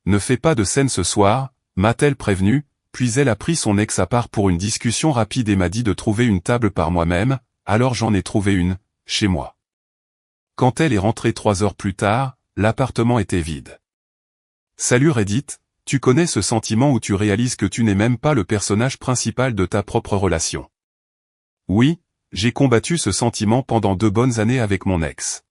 Ne fais pas de scène ce soir, m'a-t-elle prévenu, puis elle a pris son ex à part pour une discussion rapide et m'a dit de trouver une table par moi-même, alors j'en ai trouvé une, chez moi. Quand elle est rentrée 3 heures plus tard, l'appartement était vide. Salut Reddit, tu connais ce sentiment où tu réalises que tu n'es même pas le personnage principal de ta propre relation. Oui, j'ai combattu ce sentiment pendant 2 bonnes années avec mon ex.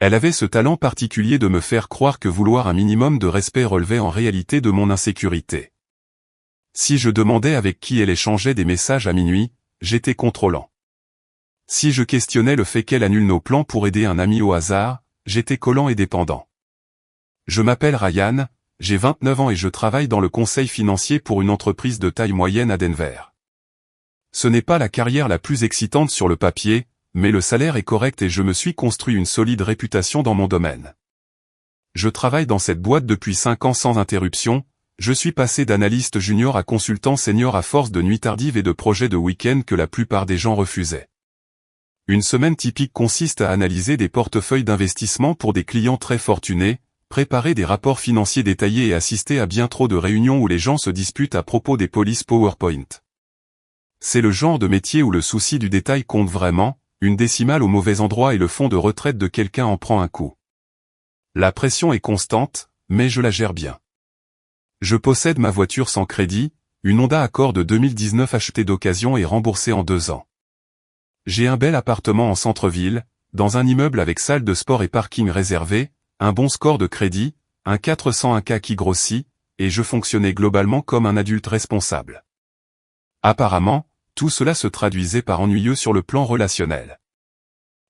Elle avait ce talent particulier de me faire croire que vouloir un minimum de respect relevait en réalité de mon insécurité. Si je demandais avec qui elle échangeait des messages à minuit, j'étais contrôlant. Si je questionnais le fait qu'elle annule nos plans pour aider un ami au hasard, j'étais collant et dépendant. Je m'appelle Ryan, j'ai 29 ans et je travaille dans le conseil financier pour une entreprise de taille moyenne à Denver. Ce n'est pas la carrière la plus excitante sur le papier, mais le salaire est correct et je me suis construit une solide réputation dans mon domaine. Je travaille dans cette boîte depuis 5 ans sans interruption, je suis passé d'analyste junior à consultant senior à force de nuits tardives et de projets de week-end que la plupart des gens refusaient. Une semaine typique consiste à analyser des portefeuilles d'investissement pour des clients très fortunés, préparer des rapports financiers détaillés et assister à bien trop de réunions où les gens se disputent à propos des polices PowerPoint. C'est le genre de métier où le souci du détail compte vraiment, une décimale au mauvais endroit et le fonds de retraite de quelqu'un en prend un coup. La pression est constante, mais je la gère bien. Je possède ma voiture sans crédit, une Honda Accord de 2019 achetée d'occasion et remboursée en 2 ans. J'ai un bel appartement en centre-ville, dans un immeuble avec salle de sport et parking réservé, un bon score de crédit, un 401K qui grossit, et je fonctionnais globalement comme un adulte responsable. Apparemment, tout cela se traduisait par ennuyeux sur le plan relationnel.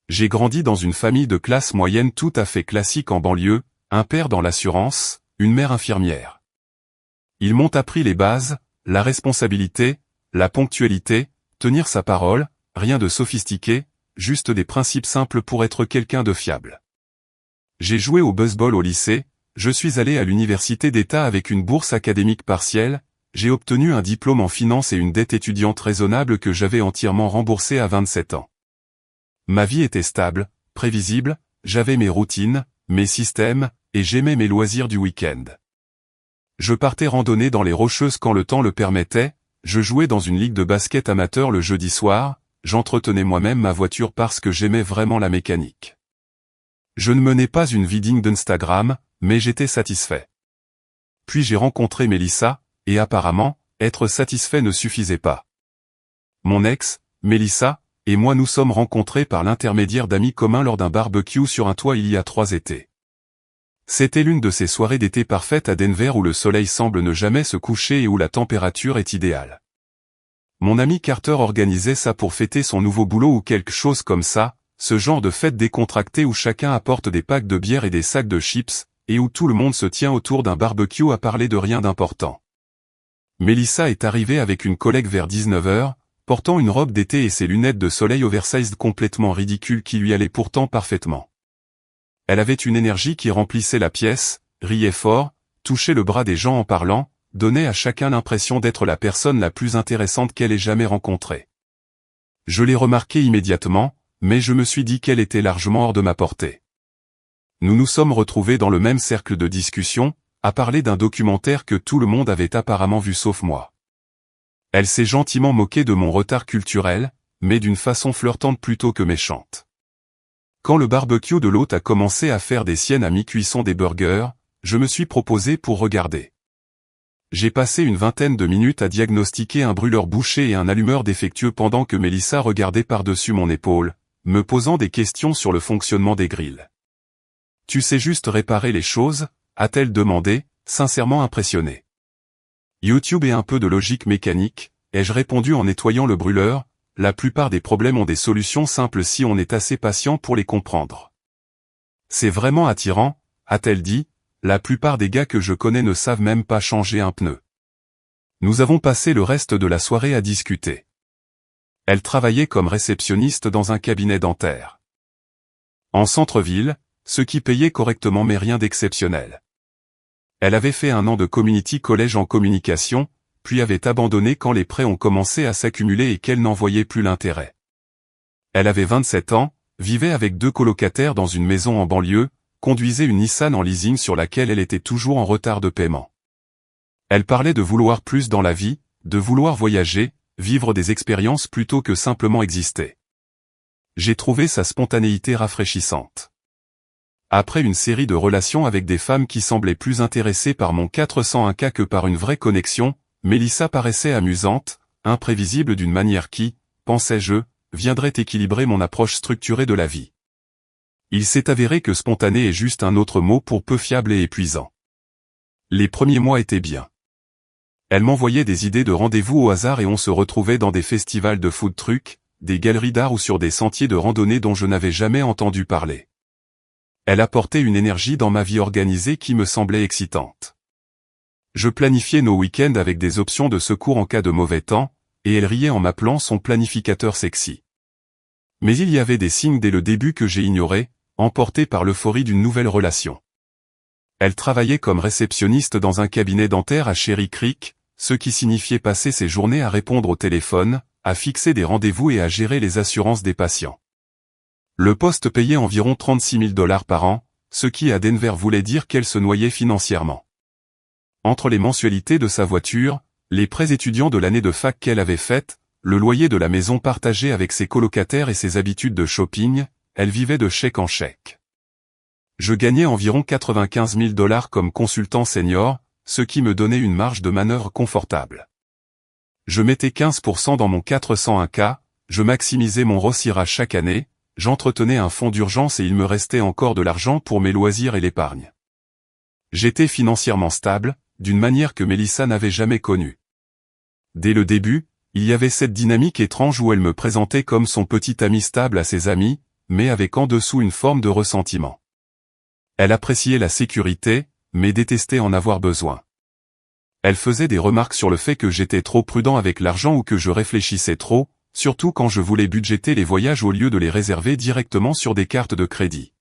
J'ai grandi dans une famille de classe moyenne tout à fait classique en banlieue, un père dans l'assurance, une mère infirmière. Ils m'ont appris les bases, la responsabilité, la ponctualité, tenir sa parole, rien de sophistiqué, juste des principes simples pour être quelqu'un de fiable. J'ai joué au baseball au lycée, je suis allé à l'université d'État avec une bourse académique partielle, j'ai obtenu un diplôme en finance et une dette étudiante raisonnable que j'avais entièrement remboursée à 27 ans. Ma vie était stable, prévisible, j'avais mes routines, mes systèmes, et j'aimais mes loisirs du week-end. Je partais randonner dans les Rocheuses quand le temps le permettait, je jouais dans une ligue de basket amateur le jeudi soir, j'entretenais moi-même ma voiture parce que j'aimais vraiment la mécanique. Je ne menais pas une vie digne d'Instagram, mais j'étais satisfait. Puis j'ai rencontré Mélissa, et apparemment, être satisfait ne suffisait pas. Mon ex, Mélissa, et moi nous sommes rencontrés par l'intermédiaire d'amis communs lors d'un barbecue sur un toit il y a 3 étés. C'était l'une de ces soirées d'été parfaites à Denver où le soleil semble ne jamais se coucher et où la température est idéale. Mon ami Carter organisait ça pour fêter son nouveau boulot ou quelque chose comme ça, ce genre de fête décontractée où chacun apporte des packs de bière et des sacs de chips, et où tout le monde se tient autour d'un barbecue à parler de rien d'important. Mélissa est arrivée avec une collègue vers 19h, portant une robe d'été et ses lunettes de soleil oversized complètement ridicules qui lui allaient pourtant parfaitement. Elle avait une énergie qui remplissait la pièce, riait fort, touchait le bras des gens en parlant, donnait à chacun l'impression d'être la personne la plus intéressante qu'elle ait jamais rencontrée. Je l'ai remarqué immédiatement, mais je me suis dit qu'elle était largement hors de ma portée. Nous nous sommes retrouvés dans le même cercle de discussion, à parler d'un documentaire que tout le monde avait apparemment vu sauf moi. Elle s'est gentiment moquée de mon retard culturel, mais d'une façon flirtante plutôt que méchante. Quand le barbecue de l'hôte a commencé à faire des siennes à mi-cuisson des burgers, je me suis proposé pour regarder. J'ai passé une 20aine de minutes à diagnostiquer un brûleur bouché et un allumeur défectueux pendant que Mélissa regardait par-dessus mon épaule, me posant des questions sur le fonctionnement des grilles. « Tu sais juste réparer les choses ?» a-t-elle demandé, sincèrement impressionnée. « YouTube et un peu de logique mécanique », ai-je répondu en nettoyant le brûleur, la plupart des problèmes ont des solutions simples si on est assez patient pour les comprendre. « C'est vraiment attirant », a-t-elle dit, la plupart des gars que je connais ne savent même pas changer un pneu. Nous avons passé le reste de la soirée à discuter. Elle travaillait comme réceptionniste dans un cabinet dentaire. En centre-ville, ce qui payait correctement mais rien d'exceptionnel. Elle avait fait 1 an de community college en communication, puis avait abandonné quand les prêts ont commencé à s'accumuler et qu'elle n'en voyait plus l'intérêt. Elle avait 27 ans, vivait avec 2 colocataires dans une maison en banlieue, conduisait une Nissan en leasing sur laquelle elle était toujours en retard de paiement. Elle parlait de vouloir plus dans la vie, de vouloir voyager, vivre des expériences plutôt que simplement exister. J'ai trouvé sa spontanéité rafraîchissante. Après une série de relations avec des femmes qui semblaient plus intéressées par mon 401K que par une vraie connexion, Mélissa paraissait amusante, imprévisible d'une manière qui, pensais-je, viendrait équilibrer mon approche structurée de la vie. Il s'est avéré que spontané est juste un autre mot pour peu fiable et épuisant. Les premiers mois étaient bien. Elle m'envoyait des idées de rendez-vous au hasard et on se retrouvait dans des festivals de food truck, des galeries d'art ou sur des sentiers de randonnée dont je n'avais jamais entendu parler. Elle apportait une énergie dans ma vie organisée qui me semblait excitante. Je planifiais nos week-ends avec des options de secours en cas de mauvais temps, et elle riait en m'appelant son planificateur sexy. Mais il y avait des signes dès le début que j'ai ignorés, emportés par l'euphorie d'une nouvelle relation. Elle travaillait comme réceptionniste dans un cabinet dentaire à Cherry Creek, ce qui signifiait passer ses journées à répondre au téléphone, à fixer des rendez-vous et à gérer les assurances des patients. Le poste payait environ 36 000 $ par an, ce qui à Denver voulait dire qu'elle se noyait financièrement. Entre les mensualités de sa voiture, les prêts étudiants de l'année de fac qu'elle avait faite, le loyer de la maison partagée avec ses colocataires et ses habitudes de shopping, elle vivait de chèque en chèque. Je gagnais environ 95 000 $ comme consultant senior, ce qui me donnait une marge de manœuvre confortable. Je mettais 15% dans mon 401K, je maximisais mon ROSIRA chaque année, j'entretenais un fonds d'urgence et il me restait encore de l'argent pour mes loisirs et l'épargne. J'étais financièrement stable, d'une manière que Mélissa n'avait jamais connue. Dès le début, il y avait cette dynamique étrange où elle me présentait comme son petit ami stable à ses amis, mais avec en dessous une forme de ressentiment. Elle appréciait la sécurité, mais détestait en avoir besoin. Elle faisait des remarques sur le fait que j'étais trop prudent avec l'argent ou que je réfléchissais trop, surtout quand je voulais budgéter les voyages au lieu de les réserver directement sur des cartes de crédit.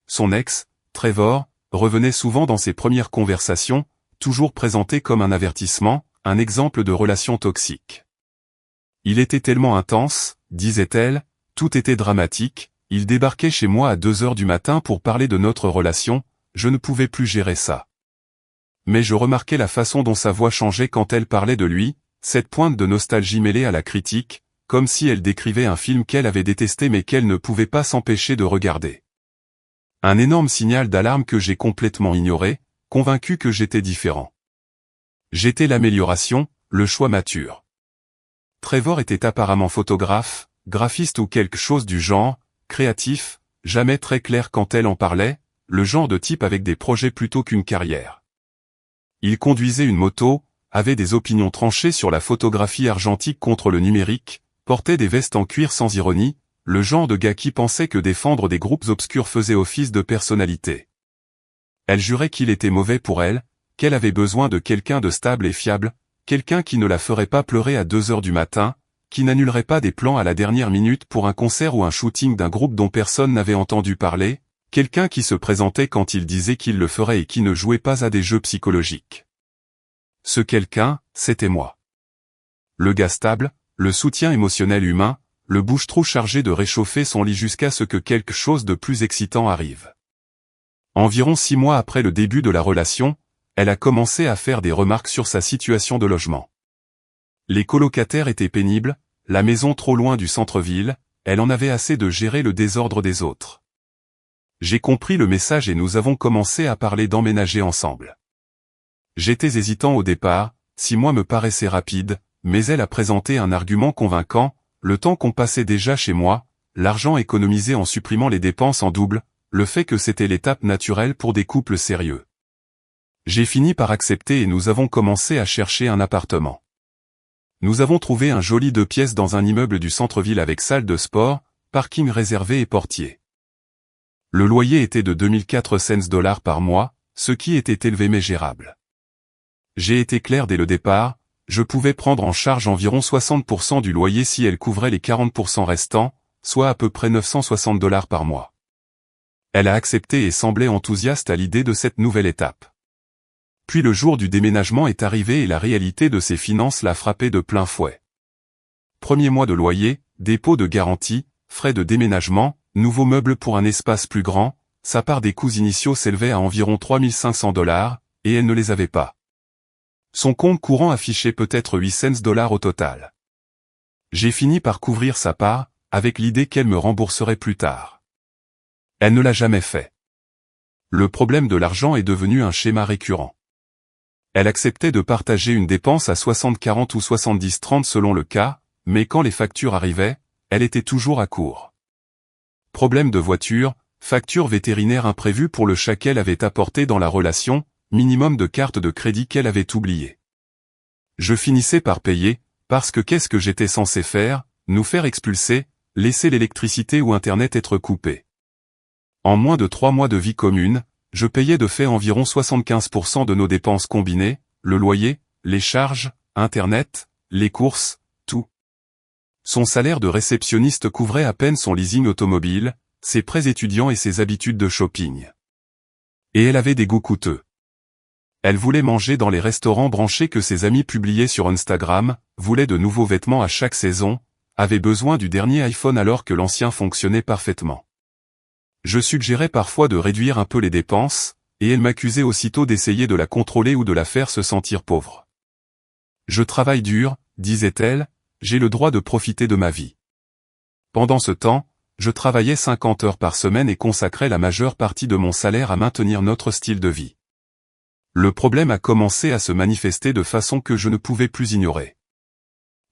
Son ex, Trevor, revenait souvent dans ses premières conversations, toujours présenté comme un avertissement, un exemple de relation toxique. Il était tellement intense, disait-elle, tout était dramatique, il débarquait chez moi à 2 heures du matin pour parler de notre relation, je ne pouvais plus gérer ça. Mais je remarquais la façon dont sa voix changeait quand elle parlait de lui, cette pointe de nostalgie mêlée à la critique, comme si elle décrivait un film qu'elle avait détesté mais qu'elle ne pouvait pas s'empêcher de regarder. Un énorme signal d'alarme que j'ai complètement ignoré, convaincu que j'étais différent. J'étais l'amélioration, le choix mature. Trevor était apparemment photographe, graphiste ou quelque chose du genre, créatif, jamais très clair quand elle en parlait, le genre de type avec des projets plutôt qu'une carrière. Il conduisait une moto, avait des opinions tranchées sur la photographie argentique contre le numérique, portait des vestes en cuir sans ironie, le genre de gars qui pensait que défendre des groupes obscurs faisait office de personnalité. Elle jurait qu'il était mauvais pour elle, qu'elle avait besoin de quelqu'un de stable et fiable, quelqu'un qui ne la ferait pas pleurer à 2 heures du matin, qui n'annulerait pas des plans à la dernière minute pour un concert ou un shooting d'un groupe dont personne n'avait entendu parler, quelqu'un qui se présentait quand il disait qu'il le ferait et qui ne jouait pas à des jeux psychologiques. Ce quelqu'un, c'était moi. Le gars stable, le soutien émotionnel humain, le bouche-trou chargé de réchauffer son lit jusqu'à ce que quelque chose de plus excitant arrive. Environ 6 mois après le début de la relation, elle a commencé à faire des remarques sur sa situation de logement. Les colocataires étaient pénibles, la maison trop loin du centre-ville, elle en avait assez de gérer le désordre des autres. J'ai compris le message et nous avons commencé à parler d'emménager ensemble. J'étais hésitant au départ, 6 mois me paraissaient rapides, mais elle a présenté un argument convaincant, le temps qu'on passait déjà chez moi, l'argent économisé en supprimant les dépenses en double, le fait que c'était l'étape naturelle pour des couples sérieux. J'ai fini par accepter et nous avons commencé à chercher un appartement. Nous avons trouvé un joli 2 pièces dans un immeuble du centre-ville avec salle de sport, parking réservé et portier. Le loyer était de 2400 $ par mois, ce qui était élevé mais gérable. J'ai été clair dès le départ, je pouvais prendre en charge environ 60% du loyer si elle couvrait les 40% restants, soit à peu près 960 $ par mois. Elle a accepté et semblait enthousiaste à l'idée de cette nouvelle étape. Puis le jour du déménagement est arrivé et la réalité de ses finances l'a frappé de plein fouet. Premier mois de loyer, dépôt de garantie, frais de déménagement, nouveaux meubles pour un espace plus grand, sa part des coûts initiaux s'élevait à environ $3 500, et elle ne les avait pas. Son compte courant affichait peut-être 8 cents au total. J'ai fini par couvrir sa part, avec l'idée qu'elle me rembourserait plus tard. Elle ne l'a jamais fait. Le problème de l'argent est devenu un schéma récurrent. Elle acceptait de partager une dépense à 60-40 ou 70-30 selon le cas, mais quand les factures arrivaient, elle était toujours à court. Problème de voiture, facture vétérinaire imprévue pour le chat qu'elle avait apporté dans la relation, minimum de carte de crédit qu'elle avait oublié. Je finissais par payer, parce que qu'est-ce que j'étais censé faire, nous faire expulser, laisser l'électricité ou Internet être coupé. En moins de 3 mois de vie commune, je payais de fait environ 75% de nos dépenses combinées, le loyer, les charges, Internet, les courses, tout. Son salaire de réceptionniste couvrait à peine son leasing automobile, ses prêts étudiants et ses habitudes de shopping. Et elle avait des goûts coûteux. Elle voulait manger dans les restaurants branchés que ses amis publiaient sur Instagram, voulait de nouveaux vêtements à chaque saison, avait besoin du dernier iPhone alors que l'ancien fonctionnait parfaitement. Je suggérais parfois de réduire un peu les dépenses, et elle m'accusait aussitôt d'essayer de la contrôler ou de la faire se sentir pauvre. Je travaille dur, disait-elle, j'ai le droit de profiter de ma vie. Pendant ce temps, je travaillais 50 heures par semaine et consacrais la majeure partie de mon salaire à maintenir notre style de vie. Le problème a commencé à se manifester de façon que je ne pouvais plus ignorer.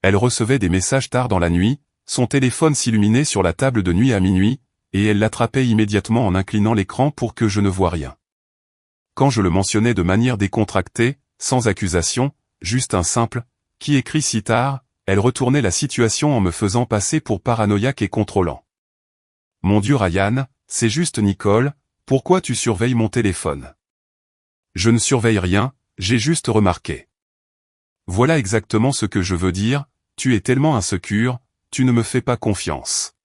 Elle recevait des messages tard dans la nuit, son téléphone s'illuminait sur la table de nuit à minuit, et elle l'attrapait immédiatement en inclinant l'écran pour que je ne voie rien. Quand je le mentionnais de manière décontractée, sans accusation, juste un simple « qui écrit si tard ?», elle retournait la situation en me faisant passer pour paranoïaque et contrôlant. « Mon Dieu Ryan, c'est juste Nicole, pourquoi tu surveilles mon téléphone ? » Je ne surveille rien, j'ai juste remarqué. Voilà exactement ce que je veux dire, tu es tellement insécure, tu ne me fais pas confiance.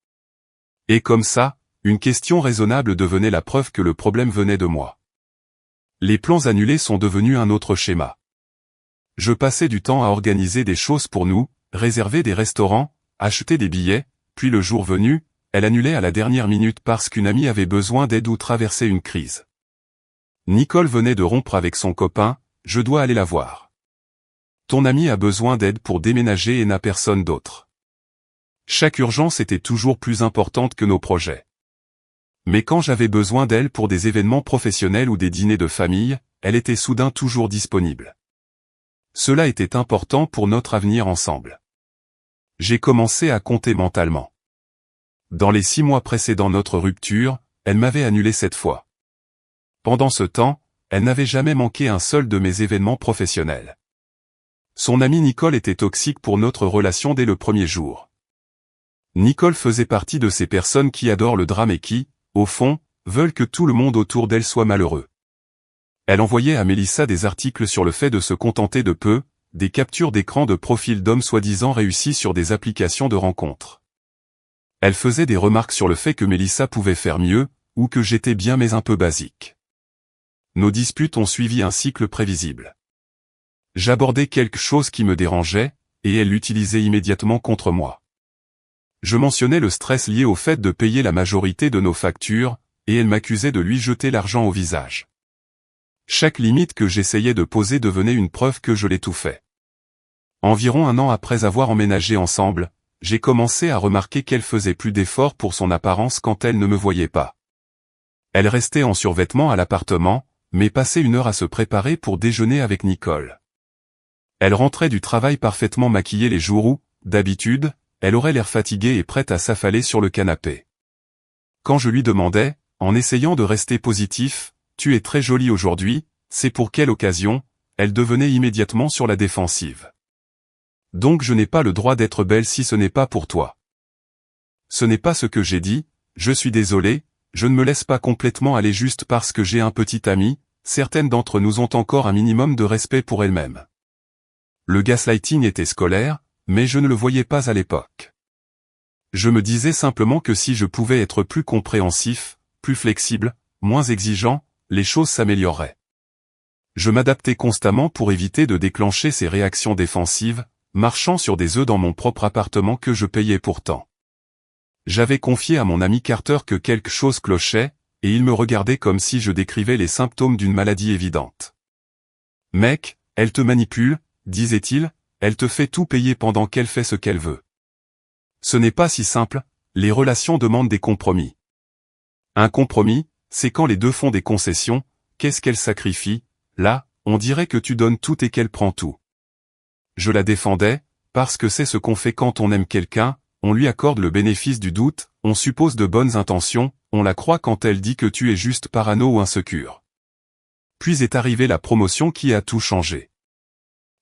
Et comme ça, une question raisonnable devenait la preuve que le problème venait de moi. Les plans annulés sont devenus un autre schéma. Je passais du temps à organiser des choses pour nous, réserver des restaurants, acheter des billets, puis le jour venu, elle annulait à la dernière minute parce qu'une amie avait besoin d'aide ou traversait une crise. Nicole venait de rompre avec son copain, je dois aller la voir. Ton ami a besoin d'aide pour déménager et n'a personne d'autre. Chaque urgence était toujours plus importante que nos projets. Mais quand j'avais besoin d'elle pour des événements professionnels ou des dîners de famille, elle était soudain toujours disponible. Cela était important pour notre avenir ensemble. J'ai commencé à compter mentalement. Dans les 6 mois précédant notre rupture, elle m'avait annulé 7 fois. Pendant ce temps, elle n'avait jamais manqué un seul de mes événements professionnels. Son amie Nicole était toxique pour notre relation dès le premier jour. Nicole faisait partie de ces personnes qui adorent le drame et qui, au fond, veulent que tout le monde autour d'elle soit malheureux. Elle envoyait à Mélissa des articles sur le fait de se contenter de peu, des captures d'écran de profils d'hommes soi-disant réussis sur des applications de rencontres. Elle faisait des remarques sur le fait que Mélissa pouvait faire mieux, ou que j'étais bien mais un peu basique. Nos disputes ont suivi un cycle prévisible. J'abordais quelque chose qui me dérangeait, et elle l'utilisait immédiatement contre moi. Je mentionnais le stress lié au fait de payer la majorité de nos factures, et elle m'accusait de lui jeter l'argent au visage. Chaque limite que j'essayais de poser devenait une preuve que je l'étouffais. Environ 1 an après avoir emménagé ensemble, j'ai commencé à remarquer qu'elle faisait plus d'efforts pour son apparence quand elle ne me voyait pas. Elle restait en survêtement à l'appartement, mais passait 1 heure à se préparer pour déjeuner avec Nicole. Elle rentrait du travail parfaitement maquillée les jours où, d'habitude, elle aurait l'air fatiguée et prête à s'affaler sur le canapé. Quand je lui demandais, en essayant de rester positif, « Tu es très jolie aujourd'hui, c'est pour quelle occasion ?» elle devenait immédiatement sur la défensive. « Donc je n'ai pas le droit d'être belle si ce n'est pas pour toi. » Ce n'est pas ce que j'ai dit, je suis désolé, je ne me laisse pas complètement aller juste parce que j'ai un petit ami, certaines d'entre nous ont encore un minimum de respect pour elles-mêmes. Le gaslighting était scolaire, mais je ne le voyais pas à l'époque. Je me disais simplement que si je pouvais être plus compréhensif, plus flexible, moins exigeant, les choses s'amélioreraient. Je m'adaptais constamment pour éviter de déclencher ces réactions défensives, marchant sur des œufs dans mon propre appartement que je payais pourtant. J'avais confié à mon ami Carter que quelque chose clochait, et il me regardait comme si je décrivais les symptômes d'une maladie évidente. « Mec, elle te manipule, disait-il, elle te fait tout payer pendant qu'elle fait ce qu'elle veut. Ce n'est pas si simple, les relations demandent des compromis. Un compromis, c'est quand les deux font des concessions, qu'est-ce qu'elle sacrifie, là, on dirait que tu donnes tout et qu'elle prend tout. » Je la défendais, parce que c'est ce qu'on fait quand on aime quelqu'un, on lui accorde le bénéfice du doute, on suppose de bonnes intentions, on la croit quand elle dit que tu es juste parano ou insécure. Puis est arrivée la promotion qui a tout changé.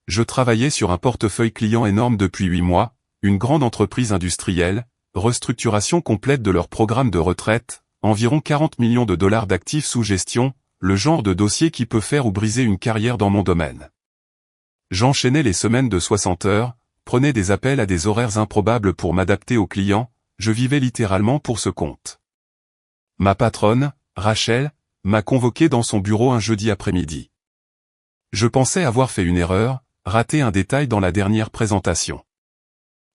Je travaillais sur un portefeuille client énorme depuis 8 mois, une grande entreprise industrielle, restructuration complète de leur programme de retraite, environ 40 millions de dollars d'actifs sous gestion, le genre de dossier qui peut faire ou briser une carrière dans mon domaine. J'enchaînais les semaines de 60 heures, prenais des appels à des horaires improbables pour m'adapter aux clients, je vivais littéralement pour ce compte. Ma patronne, Rachel, m'a convoqué dans son bureau un jeudi après-midi. Je pensais avoir fait une erreur, raté un détail dans la dernière présentation.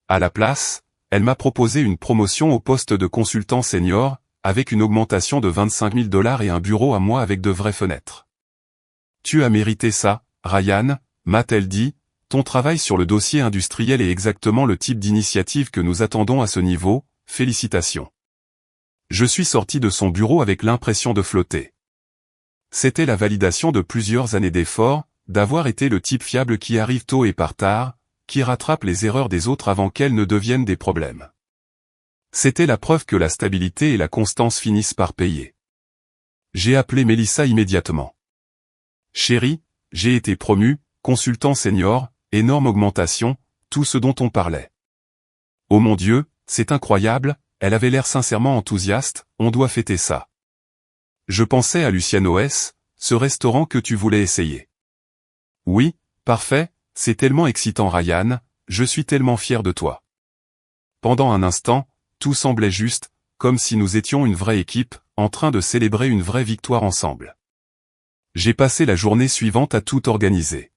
À la place, elle m'a proposé une promotion au poste de consultant senior, avec une augmentation de 25 000 $ et un bureau à moi avec de vraies fenêtres. « Tu as mérité ça, Ryan », m'a-t-elle dit, « ton travail sur le dossier industriel est exactement le type d'initiative que nous attendons à ce niveau, félicitations. » Je suis sorti de son bureau avec l'impression de flotter. C'était la validation de plusieurs années d'efforts, d'avoir été le type fiable qui arrive tôt et part tard, qui rattrape les erreurs des autres avant qu'elles ne deviennent des problèmes. C'était la preuve que la stabilité et la constance finissent par payer. J'ai appelé Mélissa immédiatement. « Chérie, j'ai été promu, consultant senior, énorme augmentation, tout ce dont on parlait. » « Oh mon Dieu, c'est incroyable », elle avait l'air sincèrement enthousiaste, « on doit fêter ça. » Je pensais à Luciano's, ce restaurant que tu voulais essayer. « Oui, parfait, c'est tellement excitant Ryan, je suis tellement fier de toi. » Pendant un instant, tout semblait juste, comme si nous étions une vraie équipe, en train de célébrer une vraie victoire ensemble. J'ai passé la journée suivante à tout organiser.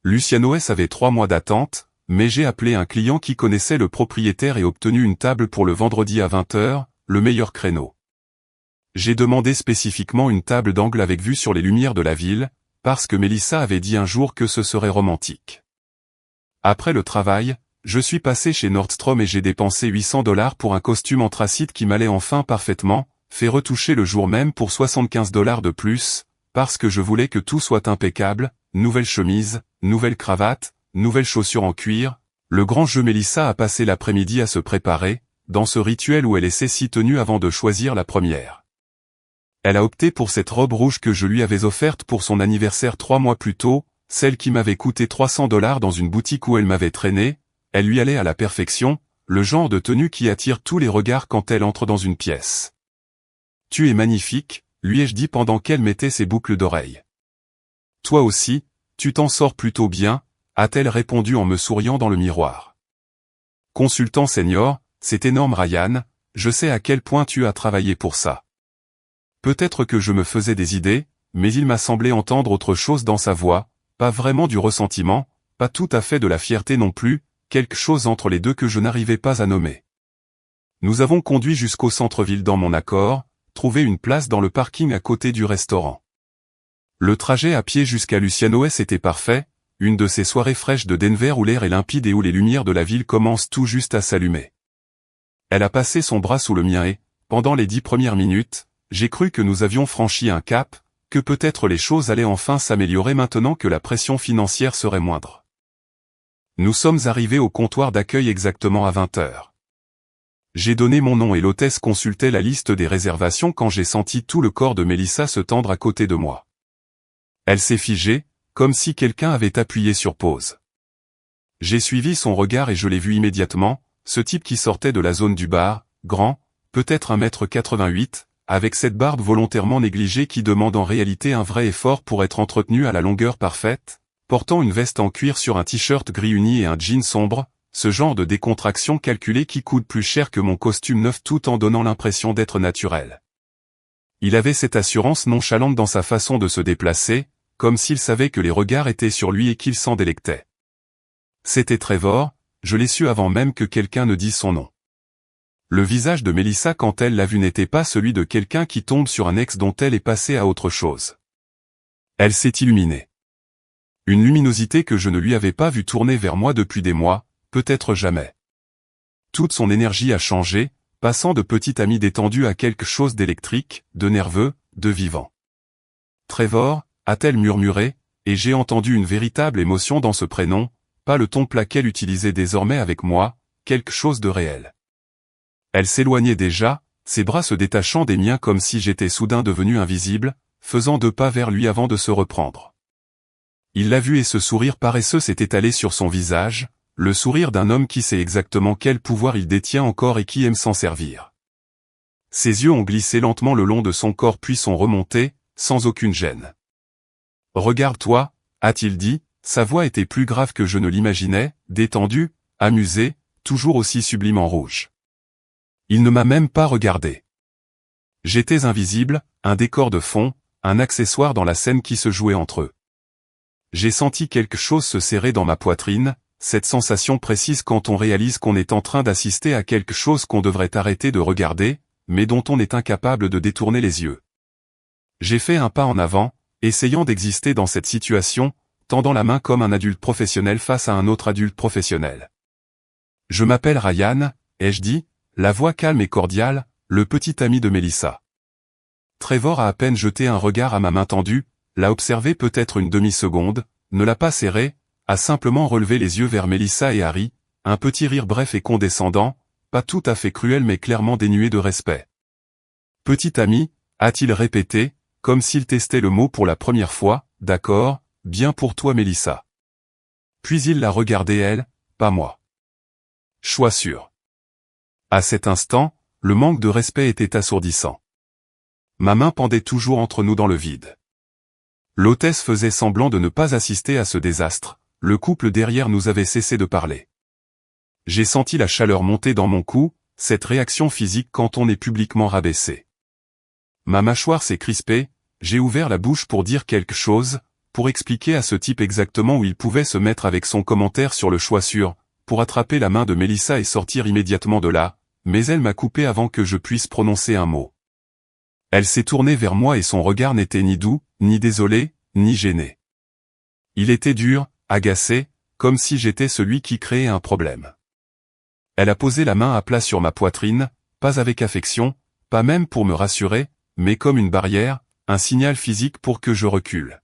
Luciano's avait 3 mois d'attente, mais j'ai appelé un client qui connaissait le propriétaire et obtenu une table pour le vendredi à 20 h, le meilleur créneau. J'ai demandé spécifiquement une table d'angle avec vue sur les lumières de la ville, parce que Mélissa avait dit un jour que ce serait romantique. Après le travail, je suis passé chez Nordstrom et j'ai dépensé 800 $ pour un costume anthracite qui m'allait enfin parfaitement, fait retoucher le jour même pour 75 $ de plus, parce que je voulais que tout soit impeccable, nouvelle chemise, nouvelle cravate, nouvelles chaussures en cuir. Le grand jeu. Mélissa a passé l'après-midi à se préparer, dans ce rituel où elle essaie 6 tenues avant de choisir la première. Elle a opté pour cette robe rouge que je lui avais offerte pour son anniversaire 3 mois plus tôt, celle qui m'avait coûté 300 $ dans une boutique où elle m'avait traîné. Elle lui allait à la perfection, le genre de tenue qui attire tous les regards quand elle entre dans une pièce. « Tu es magnifique », lui ai-je dit pendant qu'elle mettait ses boucles d'oreilles. « Toi aussi, tu t'en sors plutôt bien », a-t-elle répondu en me souriant dans le miroir. Consultant senior, c'est énorme Ryan, je sais à quel point tu as travaillé pour ça. Peut-être que je me faisais des idées, mais il m'a semblé entendre autre chose dans sa voix, pas vraiment du ressentiment, pas tout à fait de la fierté non plus, quelque chose entre les deux que je n'arrivais pas à nommer. Nous avons conduit jusqu'au centre-ville dans mon accord, trouvé une place dans le parking à côté du restaurant. Le trajet à pied jusqu'à Luciano's était parfait, une de ces soirées fraîches de Denver où l'air est limpide et où les lumières de la ville commencent tout juste à s'allumer. Elle a passé son bras sous le mien et, pendant les 10 premières minutes, j'ai cru que nous avions franchi un cap, que peut-être les choses allaient enfin s'améliorer maintenant que la pression financière serait moindre. Nous sommes arrivés au comptoir d'accueil exactement à 20 h. J'ai donné mon nom et l'hôtesse consultait la liste des réservations quand j'ai senti tout le corps de Mélissa se tendre à côté de moi. Elle s'est figée, comme si quelqu'un avait appuyé sur pause. J'ai suivi son regard et je l'ai vu immédiatement, ce type qui sortait de la zone du bar, grand, peut-être 1,88 m, avec cette barbe volontairement négligée qui demande en réalité un vrai effort pour être entretenue à la longueur parfaite, portant une veste en cuir sur un t-shirt gris uni et un jean sombre, ce genre de décontraction calculée qui coûte plus cher que mon costume neuf tout en donnant l'impression d'être naturel. Il avait cette assurance nonchalante dans sa façon de se déplacer, comme s'il savait que les regards étaient sur lui et qu'il s'en délectait. C'était Trevor, je l'ai su avant même que quelqu'un ne dise son nom. Le visage de Mélissa quand elle l'a vu n'était pas celui de quelqu'un qui tombe sur un ex dont elle est passée à autre chose. Elle s'est illuminée. Une luminosité que je ne lui avais pas vue tourner vers moi depuis des mois, peut-être jamais. Toute son énergie a changé, passant de petite amie détendue à quelque chose d'électrique, de nerveux, de vivant. « Trevor » a-t-elle murmuré, et j'ai entendu une véritable émotion dans ce prénom, pas le ton plat qu'elle utilisait désormais avec moi, quelque chose de réel. Elle s'éloignait déjà, ses bras se détachant des miens comme si j'étais soudain devenu invisible, faisant 2 pas vers lui avant de se reprendre. Il l'a vu et ce sourire paresseux s'est étalé sur son visage, le sourire d'un homme qui sait exactement quel pouvoir il détient encore et qui aime s'en servir. Ses yeux ont glissé lentement le long de son corps puis sont remontés, sans aucune gêne. « Regarde-toi » a-t-il dit, sa voix était plus grave que je ne l'imaginais, détendue, amusée, toujours aussi sublimement rouge. Il ne m'a même pas regardé. J'étais invisible, un décor de fond, un accessoire dans la scène qui se jouait entre eux. J'ai senti quelque chose se serrer dans ma poitrine, cette sensation précise quand on réalise qu'on est en train d'assister à quelque chose qu'on devrait arrêter de regarder, mais dont on est incapable de détourner les yeux. J'ai fait un pas en avant, essayant d'exister dans cette situation, tendant la main comme un adulte professionnel face à un autre adulte professionnel. « Je m'appelle Ryan » ai-je dit, la voix calme et cordiale, le petit ami de Mélissa. Trevor a à peine jeté un regard à ma main tendue, l'a observé peut-être une demi-seconde, ne l'a pas serré, a simplement relevé les yeux vers Mélissa et Harry, un petit rire bref et condescendant, pas tout à fait cruel mais clairement dénué de respect. « Petit ami » a-t-il répété, comme s'il testait le mot pour la première fois, « d'accord, bien pour toi Mélissa. » Puis il l'a regardée elle, pas moi. Choix sûr. À cet instant, le manque de respect était assourdissant. Ma main pendait toujours entre nous dans le vide. L'hôtesse faisait semblant de ne pas assister à ce désastre, le couple derrière nous avait cessé de parler. J'ai senti la chaleur monter dans mon cou, cette réaction physique quand on est publiquement rabaissé. Ma mâchoire s'est crispée, j'ai ouvert la bouche pour dire quelque chose, pour expliquer à ce type exactement où il pouvait se mettre avec son commentaire sur le choix sûr, pour attraper la main de Mélissa et sortir immédiatement de là, mais elle m'a coupé avant que je puisse prononcer un mot. Elle s'est tournée vers moi et son regard n'était ni doux, ni désolé, ni gêné. Il était dur, agacé, comme si j'étais celui qui créait un problème. Elle a posé la main à plat sur ma poitrine, pas avec affection, pas même pour me rassurer, mais comme une barrière, un signal physique pour que je recule.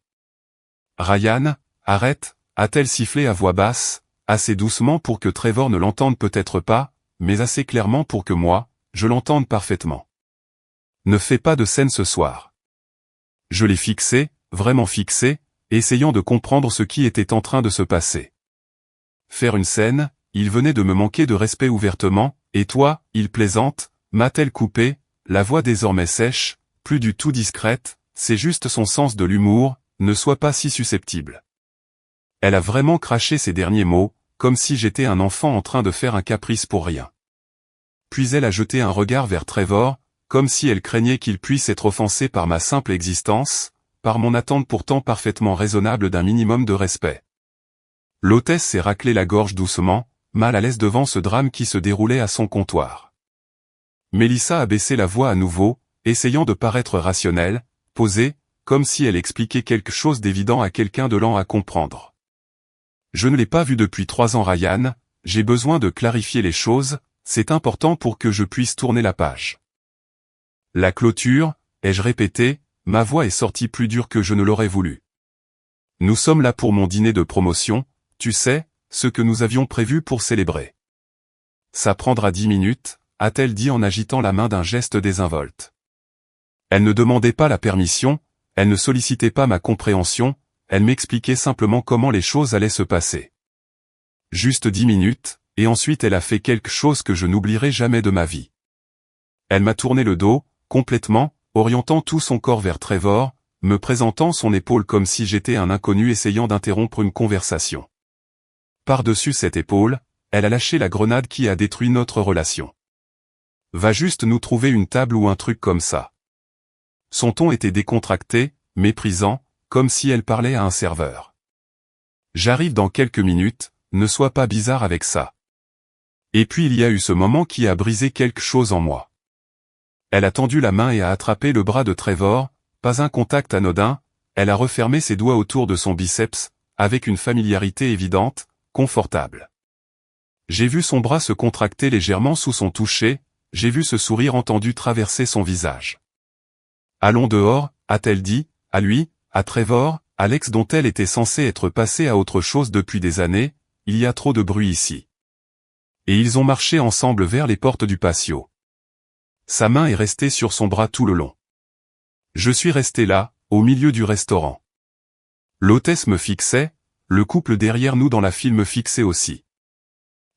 « Ryan, arrête » a-t-elle sifflé à voix basse, assez doucement pour que Trevor ne l'entende peut-être pas, mais assez clairement pour que moi, je l'entende parfaitement. « Ne fais pas de scène ce soir. » Je l'ai fixé, vraiment fixé, essayant de comprendre ce qui était en train de se passer. Faire une scène, il venait de me manquer de respect ouvertement, et toi, il plaisante, m'a-t-elle coupé, la voix désormais sèche, plus du tout discrète, c'est juste son sens de l'humour, ne sois pas si susceptible. Elle a vraiment craché ces derniers mots, comme si j'étais un enfant en train de faire un caprice pour rien. Puis elle a jeté un regard vers Trevor, comme si elle craignait qu'il puisse être offensé par ma simple existence, par mon attente pourtant parfaitement raisonnable d'un minimum de respect. L'hôtesse s'est raclé la gorge doucement, mal à l'aise devant ce drame qui se déroulait à son comptoir. Mélissa a baissé la voix à nouveau, essayant de paraître rationnelle, posée, comme si elle expliquait quelque chose d'évident à quelqu'un de lent à comprendre. Je ne l'ai pas vu depuis 3 ans Ryan, j'ai besoin de clarifier les choses, c'est important pour que je puisse tourner la page. La clôture, ai-je répété, ma voix est sortie plus dure que je ne l'aurais voulu. Nous sommes là pour mon dîner de promotion, tu sais, ce que nous avions prévu pour célébrer. Ça prendra 10 minutes, a-t-elle dit en agitant la main d'un geste désinvolte. Elle ne demandait pas la permission, elle ne sollicitait pas ma compréhension, elle m'expliquait simplement comment les choses allaient se passer. Juste 10 minutes, et ensuite elle a fait quelque chose que je n'oublierai jamais de ma vie. Elle m'a tourné le dos, complètement, orientant tout son corps vers Trevor, me présentant son épaule comme si j'étais un inconnu essayant d'interrompre une conversation. Par-dessus cette épaule, elle a lâché la grenade qui a détruit notre relation. Va juste nous trouver une table ou un truc comme ça. Son ton était décontracté, méprisant, comme si elle parlait à un serveur. J'arrive dans quelques minutes, ne sois pas bizarre avec ça. Et puis il y a eu ce moment qui a brisé quelque chose en moi. Elle a tendu la main et a attrapé le bras de Trevor, pas un contact anodin, elle a refermé ses doigts autour de son biceps, avec une familiarité évidente, confortable. J'ai vu son bras se contracter légèrement sous son toucher, j'ai vu ce sourire entendu traverser son visage. Allons dehors, a-t-elle dit, à lui, à Trevor, à l'ex dont elle était censée être passée à autre chose depuis des années, il y a trop de bruit ici. Et ils ont marché ensemble vers les portes du patio. Sa main est restée sur son bras tout le long. Je suis resté là, au milieu du restaurant. L'hôtesse me fixait, le couple derrière nous dans la file me fixait aussi.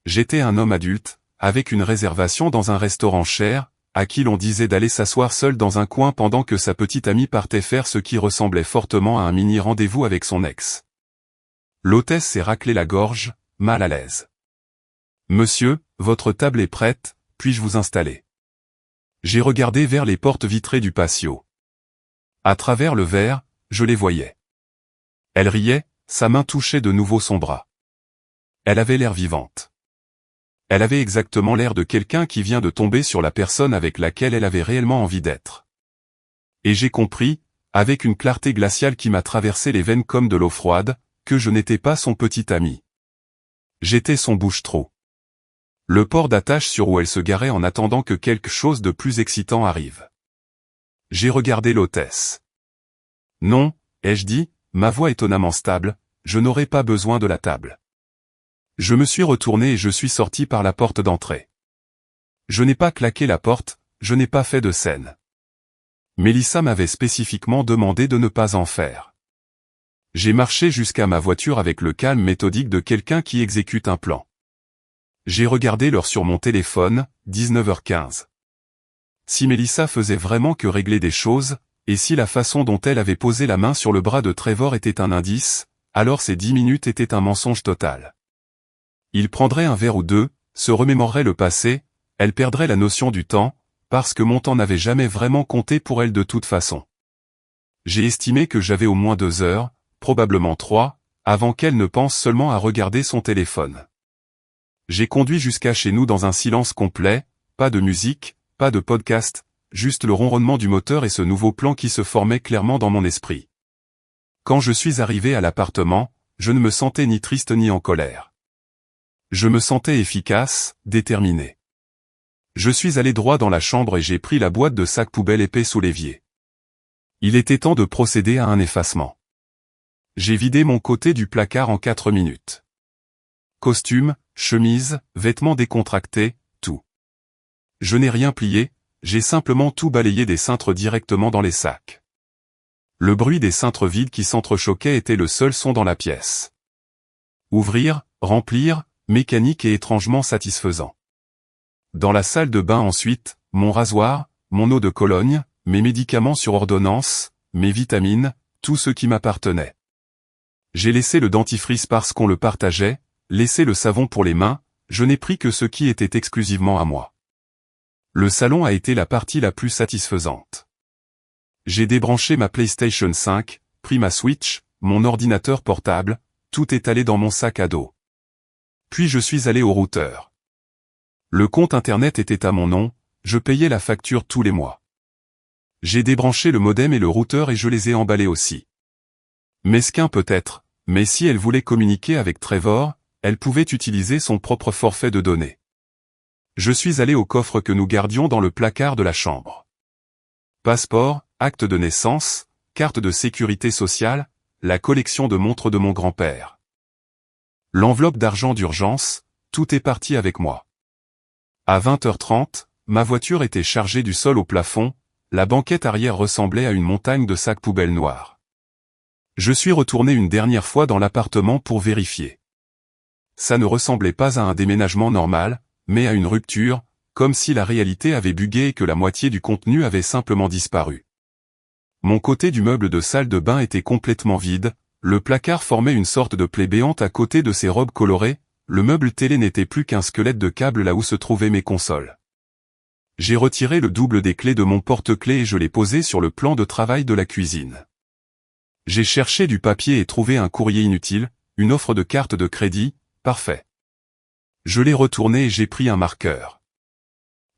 J'étais un homme adulte, avec une réservation dans un restaurant cher, à qui l'on disait d'aller s'asseoir seul dans un coin pendant que sa petite amie partait faire ce qui ressemblait fortement à un mini rendez-vous avec son ex. L'hôtesse s'est raclé la gorge, mal à l'aise. « Monsieur, votre table est prête, puis-je vous installer ?» J'ai regardé vers les portes vitrées du patio. À travers le verre, je les voyais. Elle riait, sa main touchait de nouveau son bras. Elle avait l'air vivante. Elle avait exactement l'air de quelqu'un qui vient de tomber sur la personne avec laquelle elle avait réellement envie d'être. Et j'ai compris, avec une clarté glaciale qui m'a traversé les veines comme de l'eau froide, que je n'étais pas son petit ami. J'étais son bouche-trou. Le port d'attache sur où elle se garait en attendant que quelque chose de plus excitant arrive. J'ai regardé l'hôtesse. Non, ai-je dit, ma voix étonnamment stable, je n'aurai pas besoin de la table. Je me suis retourné et je suis sorti par la porte d'entrée. Je n'ai pas claqué la porte, je n'ai pas fait de scène. Mélissa m'avait spécifiquement demandé de ne pas en faire. J'ai marché jusqu'à ma voiture avec le calme méthodique de quelqu'un qui exécute un plan. J'ai regardé l'heure sur mon téléphone, 19h15. Si Mélissa faisait vraiment que régler des choses, et si la façon dont elle avait posé la main sur le bras de Trevor était un indice, alors ces 10 minutes étaient un mensonge total. Il prendrait un verre ou deux, se remémorerait le passé, elle perdrait la notion du temps, parce que mon temps n'avait jamais vraiment compté pour elle de toute façon. J'ai estimé que j'avais au moins 2 heures, probablement 3, avant qu'elle ne pense seulement à regarder son téléphone. J'ai conduit jusqu'à chez nous dans un silence complet, pas de musique, pas de podcast, juste le ronronnement du moteur et ce nouveau plan qui se formait clairement dans mon esprit. Quand je suis arrivé à l'appartement, je ne me sentais ni triste ni en colère. Je me sentais efficace, déterminé. Je suis allé droit dans la chambre et j'ai pris la boîte de sacs poubelle épais sous l'évier. Il était temps de procéder à un effacement. J'ai vidé mon côté du placard en 4 minutes. Costume, chemise, vêtements décontractés, tout. Je n'ai rien plié, j'ai simplement tout balayé des cintres directement dans les sacs. Le bruit des cintres vides qui s'entrechoquaient était le seul son dans la pièce. Ouvrir, remplir, mécanique et étrangement satisfaisant. Dans la salle de bain ensuite, mon rasoir, mon eau de Cologne, mes médicaments sur ordonnance, mes vitamines, tout ce qui m'appartenait. J'ai laissé le dentifrice parce qu'on le partageait, laissé le savon pour les mains, je n'ai pris que ce qui était exclusivement à moi. Le salon a été la partie la plus satisfaisante. J'ai débranché ma PlayStation 5, pris ma Switch, mon ordinateur portable, tout est allé dans mon sac à dos. Puis je suis allé au routeur. Le compte internet était à mon nom, je payais la facture tous les mois. J'ai débranché le modem et le routeur et je les ai emballés aussi. Mesquin peut-être, mais si elle voulait communiquer avec Trevor, elle pouvait utiliser son propre forfait de données. Je suis allé au coffre que nous gardions dans le placard de la chambre. Passeport, acte de naissance, carte de sécurité sociale, la collection de montres de mon grand-père. L'enveloppe d'argent d'urgence, tout est parti avec moi. À 20h30, ma voiture était chargée du sol au plafond, la banquette arrière ressemblait à une montagne de sacs poubelles noirs. Je suis retourné une dernière fois dans l'appartement pour vérifier. Ça ne ressemblait pas à un déménagement normal, mais à une rupture, comme si la réalité avait bugué et que la moitié du contenu avait simplement disparu. Mon côté du meuble de salle de bain était complètement vide, le placard formait une sorte de plaie béante à côté de ses robes colorées, le meuble télé n'était plus qu'un squelette de câble là où se trouvaient mes consoles. J'ai retiré le double des clés de mon porte-clés et je l'ai posé sur le plan de travail de la cuisine. J'ai cherché du papier et trouvé un courrier inutile, une offre de carte de crédit, parfait. Je l'ai retourné et j'ai pris un marqueur.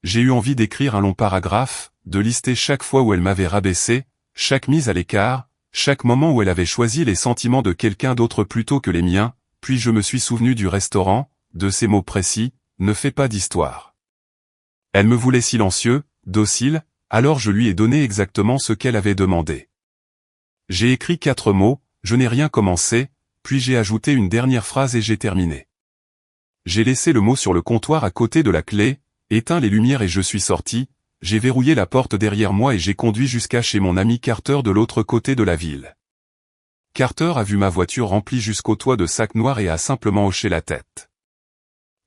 J'ai eu envie d'écrire un long paragraphe, de lister chaque fois où elle m'avait rabaissé, chaque mise à l'écart, chaque moment où elle avait choisi les sentiments de quelqu'un d'autre plutôt que les miens, puis je me suis souvenu du restaurant, de ces mots précis, ne fais pas d'histoire. Elle me voulait silencieux, docile, alors je lui ai donné exactement ce qu'elle avait demandé. J'ai écrit 4 mots, je n'ai rien commencé, puis j'ai ajouté une dernière phrase et j'ai terminé. J'ai laissé le mot sur le comptoir à côté de la clé, éteint les lumières et je suis sorti, j'ai verrouillé la porte derrière moi et j'ai conduit jusqu'à chez mon ami Carter de l'autre côté de la ville. Carter a vu ma voiture remplie jusqu'au toit de sacs noirs et a simplement hoché la tête.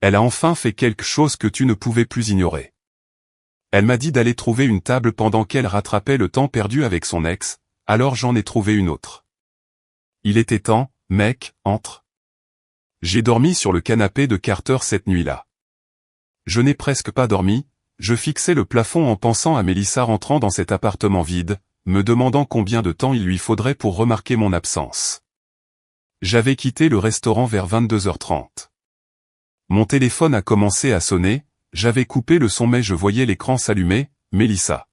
Elle a enfin fait quelque chose que tu ne pouvais plus ignorer. Elle m'a dit d'aller trouver une table pendant qu'elle rattrapait le temps perdu avec son ex, alors j'en ai trouvé une autre. Il était temps, mec, entre. J'ai dormi sur le canapé de Carter cette nuit-là. Je n'ai presque pas dormi, je fixais le plafond en pensant à Mélissa rentrant dans cet appartement vide, me demandant combien de temps il lui faudrait pour remarquer mon absence. J'avais quitté le restaurant vers 22h30. Mon téléphone a commencé à sonner, j'avais coupé le son mais je voyais l'écran s'allumer, Mélissa.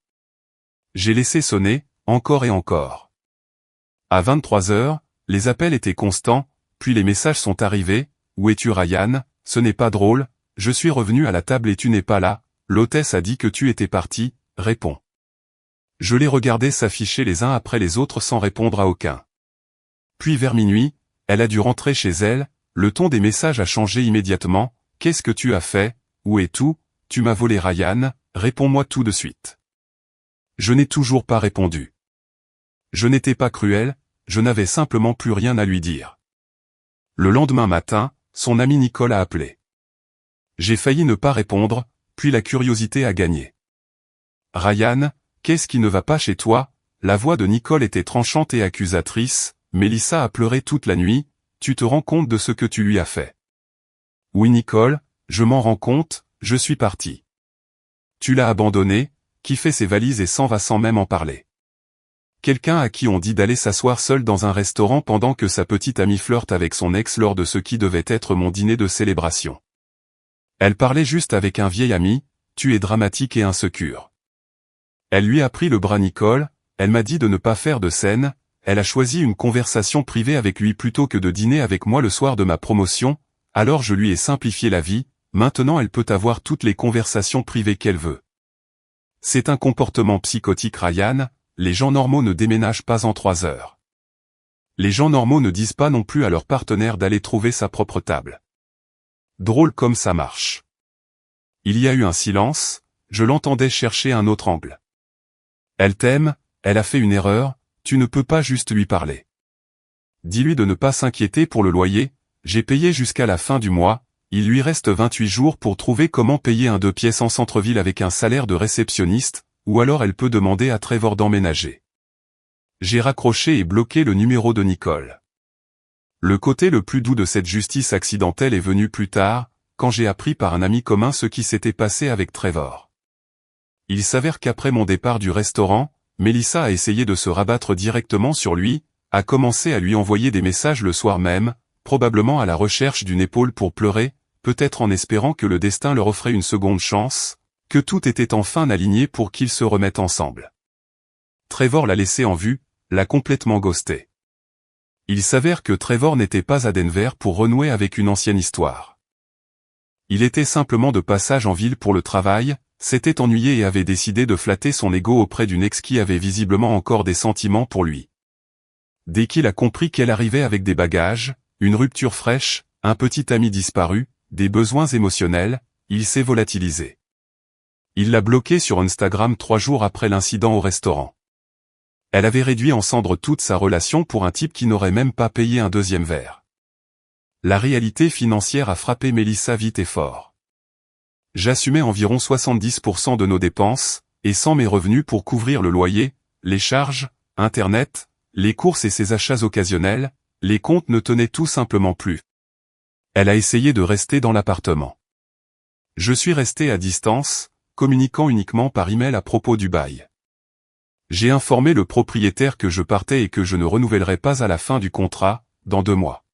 J'ai laissé sonner, encore et encore. À 23h, les appels étaient constants, puis les messages sont arrivés, où es-tu Ryan, ce n'est pas drôle, je suis revenu à la table et tu n'es pas là, l'hôtesse a dit que tu étais parti, réponds. Je les regardais s'afficher les uns après les autres sans répondre à aucun. Puis vers minuit, elle a dû rentrer chez elle, le ton des messages a changé immédiatement, qu'est-ce que tu as fait, où est tout, tu m'as volé Ryan, réponds-moi tout de suite. Je n'ai toujours pas répondu. Je n'étais pas cruel, je n'avais simplement plus rien à lui dire. Le lendemain matin, son ami Nicole a appelé. J'ai failli ne pas répondre, puis la curiosité a gagné. Ryan, qu'est-ce qui ne va pas chez toi? La voix de Nicole était tranchante et accusatrice, Mélissa a pleuré toute la nuit, tu te rends compte de ce que tu lui as fait? Oui Nicole, je m'en rends compte, je suis parti. Tu l'as abandonné, qui fait ses valises et s'en va sans même en parler. Quelqu'un à qui on dit d'aller s'asseoir seul dans un restaurant pendant que sa petite amie flirte avec son ex lors de ce qui devait être mon dîner de célébration. Elle parlait juste avec un vieil ami, tu es dramatique et insécure. Elle lui a pris le bras Nicole, elle m'a dit de ne pas faire de scène, elle a choisi une conversation privée avec lui plutôt que de dîner avec moi le soir de ma promotion, alors je lui ai simplifié la vie, maintenant elle peut avoir toutes les conversations privées qu'elle veut. C'est un comportement psychotique Ryan, les gens normaux ne déménagent pas en 3 heures. Les gens normaux ne disent pas non plus à leur partenaire d'aller trouver sa propre table. Drôle comme ça marche. Il y a eu un silence, je l'entendais chercher un autre angle. Elle t'aime, elle a fait une erreur, tu ne peux pas juste lui parler. Dis-lui de ne pas s'inquiéter pour le loyer, j'ai payé jusqu'à la fin du mois, il lui reste 28 jours pour trouver comment payer un 2 pièces en centre-ville avec un salaire de réceptionniste, ou alors elle peut demander à Trevor d'emménager. J'ai raccroché et bloqué le numéro de Nicole. Le côté le plus doux de cette justice accidentelle est venu plus tard, quand j'ai appris par un ami commun ce qui s'était passé avec Trevor. Il s'avère qu'après mon départ du restaurant, Mélissa a essayé de se rabattre directement sur lui, a commencé à lui envoyer des messages le soir même, probablement à la recherche d'une épaule pour pleurer, peut-être en espérant que le destin leur offrait une seconde chance, que tout était enfin aligné pour qu'ils se remettent ensemble. Trevor l'a laissé en vue, l'a complètement ghosté. Il s'avère que Trevor n'était pas à Denver pour renouer avec une ancienne histoire. Il était simplement de passage en ville pour le travail, s'était ennuyé et avait décidé de flatter son ego auprès d'une ex qui avait visiblement encore des sentiments pour lui. Dès qu'il a compris qu'elle arrivait avec des bagages, une rupture fraîche, un petit ami disparu, des besoins émotionnels, il s'est volatilisé. Il l'a bloqué sur Instagram 3 jours après l'incident au restaurant. Elle avait réduit en cendres toute sa relation pour un type qui n'aurait même pas payé un deuxième verre. La réalité financière a frappé Mélissa vite et fort. J'assumais environ 70% de nos dépenses, et sans mes revenus pour couvrir le loyer, les charges, Internet, les courses et ses achats occasionnels, les comptes ne tenaient tout simplement plus. Elle a essayé de rester dans l'appartement. Je suis resté à distance, communiquant uniquement par email à propos du bail. J'ai informé le propriétaire que je partais et que je ne renouvellerais pas à la fin du contrat, dans 2 mois.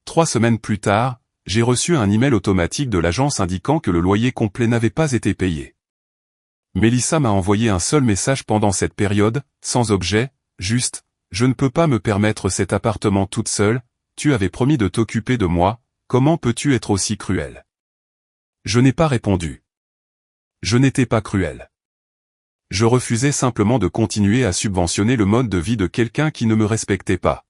3 semaines plus tard, j'ai reçu un email automatique de l'agence indiquant que le loyer complet n'avait pas été payé. Mélissa m'a envoyé un seul message pendant cette période, sans objet, juste « Je ne peux pas me permettre cet appartement toute seule, tu avais promis de t'occuper de moi, comment peux-tu être aussi cruel ?» Je n'ai pas répondu. Je n'étais pas cruel. Je refusais simplement de continuer à subventionner le mode de vie de quelqu'un qui ne me respectait pas.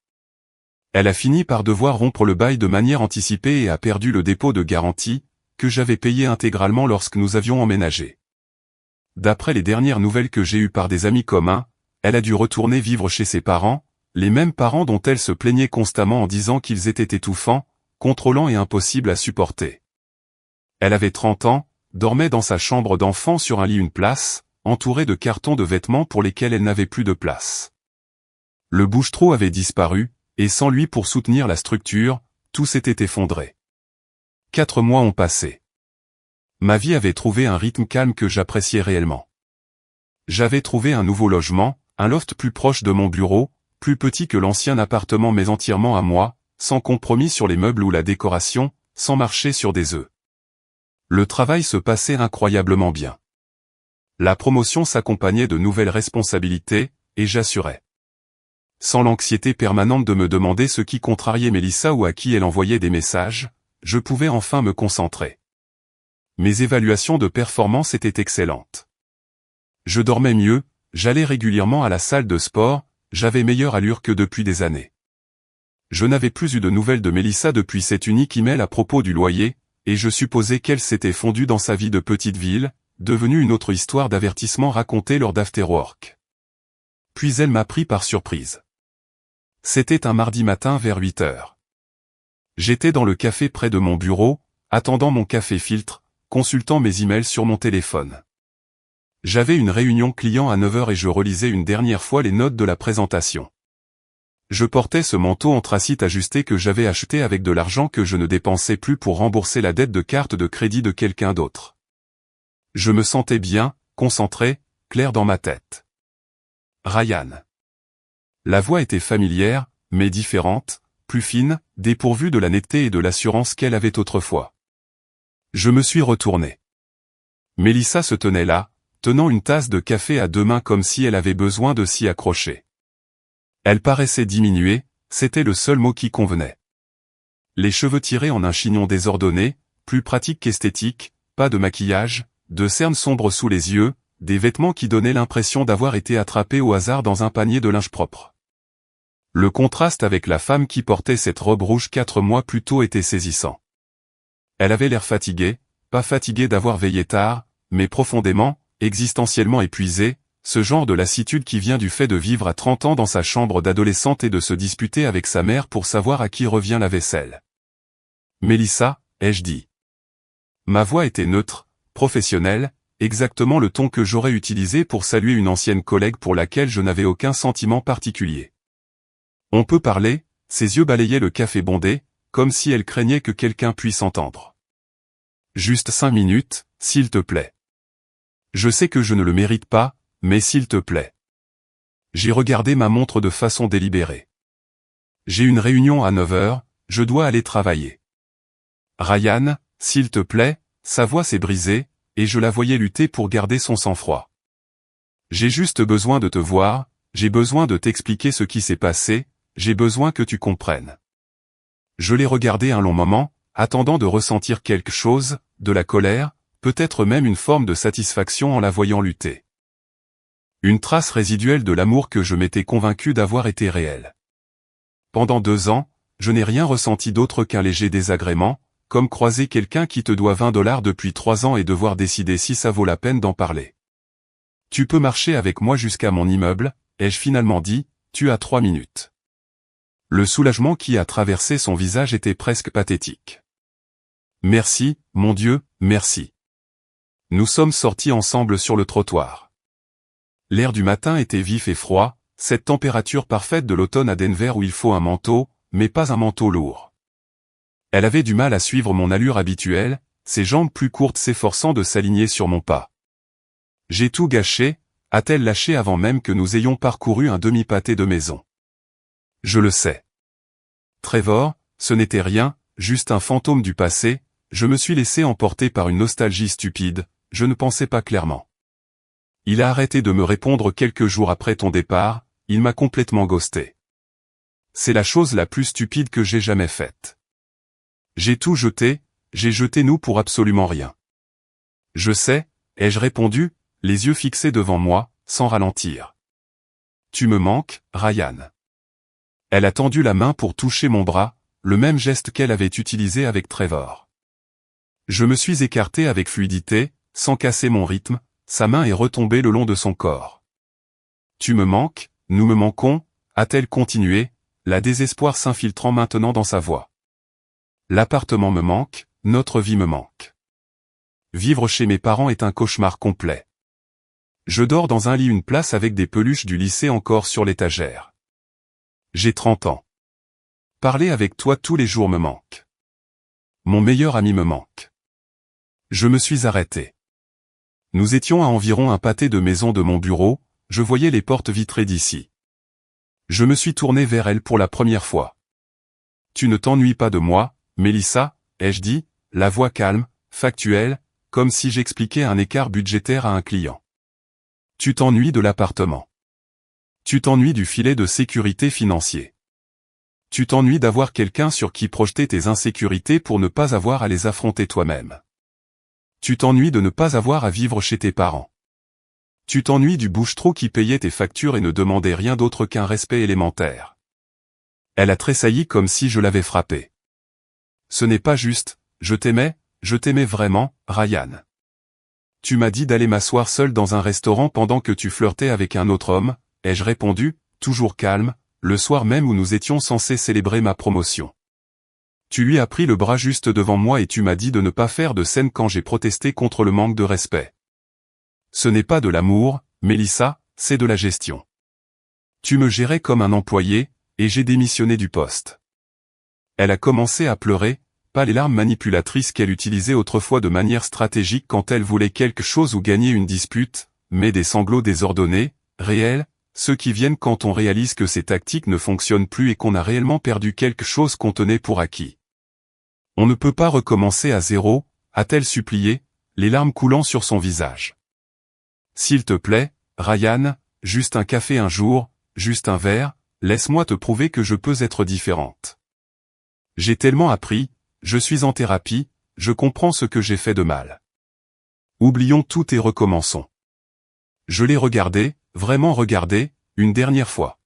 Elle a fini par devoir rompre le bail de manière anticipée et a perdu le dépôt de garantie, que j'avais payé intégralement lorsque nous avions emménagé. D'après les dernières nouvelles que j'ai eues par des amis communs, elle a dû retourner vivre chez ses parents, les mêmes parents dont elle se plaignait constamment en disant qu'ils étaient étouffants, contrôlants et impossibles à supporter. Elle avait 30 ans, dormait dans sa chambre d'enfant sur un lit une place, entourée de cartons de vêtements pour lesquels elle n'avait plus de place. Le bouche-trou avait disparu, et sans lui pour soutenir la structure, tout s'était effondré. 4 mois ont passé. Ma vie avait trouvé un rythme calme que j'appréciais réellement. J'avais trouvé un nouveau logement, un loft plus proche de mon bureau, plus petit que l'ancien appartement mais entièrement à moi, sans compromis sur les meubles ou la décoration, sans marcher sur des œufs. Le travail se passait incroyablement bien. La promotion s'accompagnait de nouvelles responsabilités, et j'assurais. Sans l'anxiété permanente de me demander ce qui contrariait Mélissa ou à qui elle envoyait des messages, je pouvais enfin me concentrer. Mes évaluations de performance étaient excellentes. Je dormais mieux, j'allais régulièrement à la salle de sport, j'avais meilleure allure que depuis des années. Je n'avais plus eu de nouvelles de Mélissa depuis cet unique email à propos du loyer, et je supposais qu'elle s'était fondue dans sa vie de petite ville, devenue une autre histoire d'avertissement racontée lors d'afterwork. Puis elle m'a pris par surprise. C'était un mardi matin vers 8 heures. J'étais dans le café près de mon bureau, attendant mon café filtre, consultant mes emails sur mon téléphone. J'avais une réunion client à 9 heures et je relisais une dernière fois les notes de la présentation. Je portais ce manteau anthracite ajusté que j'avais acheté avec de l'argent que je ne dépensais plus pour rembourser la dette de carte de crédit de quelqu'un d'autre. Je me sentais bien, concentré, clair dans ma tête. Ryan. La voix était familière, mais différente, plus fine, dépourvue de la netteté et de l'assurance qu'elle avait autrefois. Je me suis retourné. Mélissa se tenait là, tenant une tasse de café à 2 mains comme si elle avait besoin de s'y accrocher. Elle paraissait diminuée, c'était le seul mot qui convenait. Les cheveux tirés en un chignon désordonné, plus pratique qu'esthétique, pas de maquillage, de cernes sombres sous les yeux, des vêtements qui donnaient l'impression d'avoir été attrapés au hasard dans un panier de linge propre. Le contraste avec la femme qui portait cette robe rouge 4 mois plus tôt était saisissant. Elle avait l'air fatiguée, pas fatiguée d'avoir veillé tard, mais profondément, existentiellement épuisée, ce genre de lassitude qui vient du fait de vivre à 30 ans dans sa chambre d'adolescente et de se disputer avec sa mère pour savoir à qui revient la vaisselle. « Mélissa » ai-je dit. Ma voix était neutre, professionnelle, exactement le ton que j'aurais utilisé pour saluer une ancienne collègue pour laquelle je n'avais aucun sentiment particulier. On peut parler, ses yeux balayaient le café bondé, comme si elle craignait que quelqu'un puisse entendre. Juste 5 minutes, s'il te plaît. Je sais que je ne le mérite pas, mais s'il te plaît. J'ai regardé ma montre de façon délibérée. J'ai une réunion à 9 heures, je dois aller travailler. Ryan, s'il te plaît, sa voix s'est brisée, et je la voyais lutter pour garder son sang-froid. J'ai juste besoin de te voir, j'ai besoin de t'expliquer ce qui s'est passé, j'ai besoin que tu comprennes. Je l'ai regardé un long moment, attendant de ressentir quelque chose, de la colère, peut-être même une forme de satisfaction en la voyant lutter. Une trace résiduelle de l'amour que je m'étais convaincu d'avoir été réel. Pendant 2 ans, je n'ai rien ressenti d'autre qu'un léger désagrément, comme croiser quelqu'un qui te doit $20 depuis 3 ans et devoir décider si ça vaut la peine d'en parler. Tu peux marcher avec moi jusqu'à mon immeuble, ai-je finalement dit, tu as 3 minutes. Le soulagement qui a traversé son visage était presque pathétique. Merci, mon Dieu, merci. Nous sommes sortis ensemble sur le trottoir. L'air du matin était vif et froid, cette température parfaite de l'automne à Denver où il faut un manteau, mais pas un manteau lourd. Elle avait du mal à suivre mon allure habituelle, ses jambes plus courtes s'efforçant de s'aligner sur mon pas. J'ai tout gâché, a-t-elle lâché avant même que nous ayons parcouru un demi-pâté de maison. Je le sais. Trevor, ce n'était rien, juste un fantôme du passé, je me suis laissé emporter par une nostalgie stupide, je ne pensais pas clairement. Il a arrêté de me répondre quelques jours après ton départ, il m'a complètement ghosté. C'est la chose la plus stupide que j'ai jamais faite. J'ai tout jeté, j'ai jeté nous pour absolument rien. Je sais, ai-je répondu, les yeux fixés devant moi, sans ralentir. Tu me manques, Ryan. Elle a tendu la main pour toucher mon bras, le même geste qu'elle avait utilisé avec Trevor. Je me suis écarté avec fluidité, sans casser mon rythme, sa main est retombée le long de son corps. Tu me manques, nous me manquons, a-t-elle continué, la désespoir s'infiltrant maintenant dans sa voix. L'appartement me manque, notre vie me manque. Vivre chez mes parents est un cauchemar complet. Je dors dans un lit une place avec des peluches du lycée encore sur l'étagère. J'ai 30 ans. Parler avec toi tous les jours me manque. Mon meilleur ami me manque. Je me suis arrêté. Nous étions à environ un pâté de maison de mon bureau, je voyais les portes vitrées d'ici. Je me suis tourné vers elle pour la première fois. Tu ne t'ennuies pas de moi, Mélissa, ai-je dit, la voix calme, factuelle, comme si j'expliquais un écart budgétaire à un client. Tu t'ennuies de l'appartement. Tu t'ennuies du filet de sécurité financier. Tu t'ennuies d'avoir quelqu'un sur qui projeter tes insécurités pour ne pas avoir à les affronter toi-même. Tu t'ennuies de ne pas avoir à vivre chez tes parents. Tu t'ennuies du bouche-trou qui payait tes factures et ne demandait rien d'autre qu'un respect élémentaire. Elle a tressailli comme si je l'avais frappée. Ce n'est pas juste, je t'aimais vraiment, Ryan. Tu m'as dit d'aller m'asseoir seul dans un restaurant pendant que tu flirtais avec un autre homme, ai-je répondu, toujours calme, le soir même où nous étions censés célébrer ma promotion. Tu lui as pris le bras juste devant moi et tu m'as dit de ne pas faire de scène quand j'ai protesté contre le manque de respect. Ce n'est pas de l'amour, Mélissa, c'est de la gestion. Tu me gérais comme un employé, et j'ai démissionné du poste. Elle a commencé à pleurer, pas les larmes manipulatrices qu'elle utilisait autrefois de manière stratégique quand elle voulait quelque chose ou gagner une dispute, mais des sanglots désordonnés, réels, ceux qui viennent quand on réalise que ces tactiques ne fonctionnent plus et qu'on a réellement perdu quelque chose qu'on tenait pour acquis. On ne peut pas recommencer à zéro, a-t-elle supplié, les larmes coulant sur son visage. S'il te plaît, Ryan, juste un café un jour, juste un verre, laisse-moi te prouver que je peux être différente. J'ai tellement appris, je suis en thérapie, je comprends ce que j'ai fait de mal. Oublions tout et recommençons. Je l'ai regardé, vraiment regardé, une dernière fois.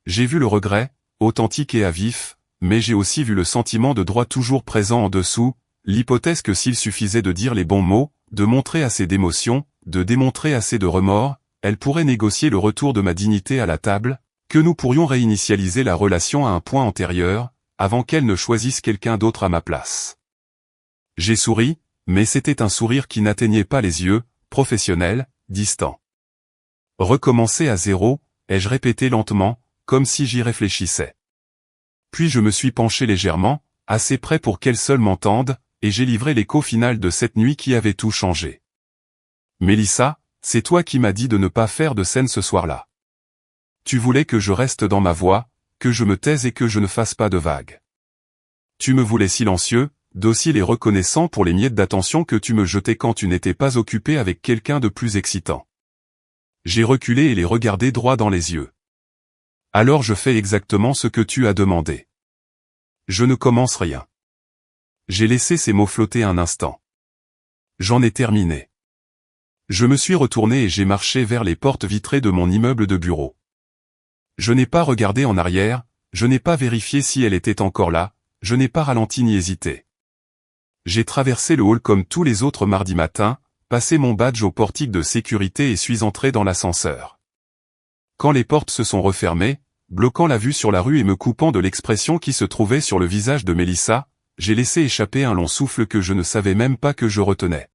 J'ai vu le regret, authentique et à vif, mais j'ai aussi vu le sentiment de droit toujours présent en dessous, l'hypothèse que s'il suffisait de dire les bons mots, de montrer assez d'émotion, de démontrer assez de remords, elle pourrait négocier le retour de ma dignité à la table, que nous pourrions réinitialiser la relation à un point antérieur, avant qu'elle ne choisisse quelqu'un d'autre à ma place. J'ai souri, mais c'était un sourire qui n'atteignait pas les yeux, professionnel, distant. Recommencer à zéro, ai-je répété lentement, comme si j'y réfléchissais. Puis je me suis penché légèrement, assez près pour qu'elle seule m'entende, et j'ai livré l'écho final de cette nuit qui avait tout changé. Mélissa, c'est toi qui m'as dit de ne pas faire de scène ce soir-là. Tu voulais que je reste dans ma voie, que je me taise et que je ne fasse pas de vagues. Tu me voulais silencieux, docile et reconnaissant pour les miettes d'attention que tu me jetais quand tu n'étais pas occupé avec quelqu'un de plus excitant. J'ai reculé et les regardé droit dans les yeux. Alors je fais exactement ce que tu as demandé. Je ne commence rien. J'ai laissé ces mots flotter un instant. J'en ai terminé. Je me suis retourné et j'ai marché vers les portes vitrées de mon immeuble de bureau. Je n'ai pas regardé en arrière, je n'ai pas vérifié si elle était encore là, je n'ai pas ralenti ni hésité. J'ai traversé le hall comme tous les autres mardis matins, passé mon badge au portique de sécurité et suis entré dans l'ascenseur. Quand les portes se sont refermées, bloquant la vue sur la rue et me coupant de l'expression qui se trouvait sur le visage de Mélissa, j'ai laissé échapper un long souffle que je ne savais même pas que je retenais.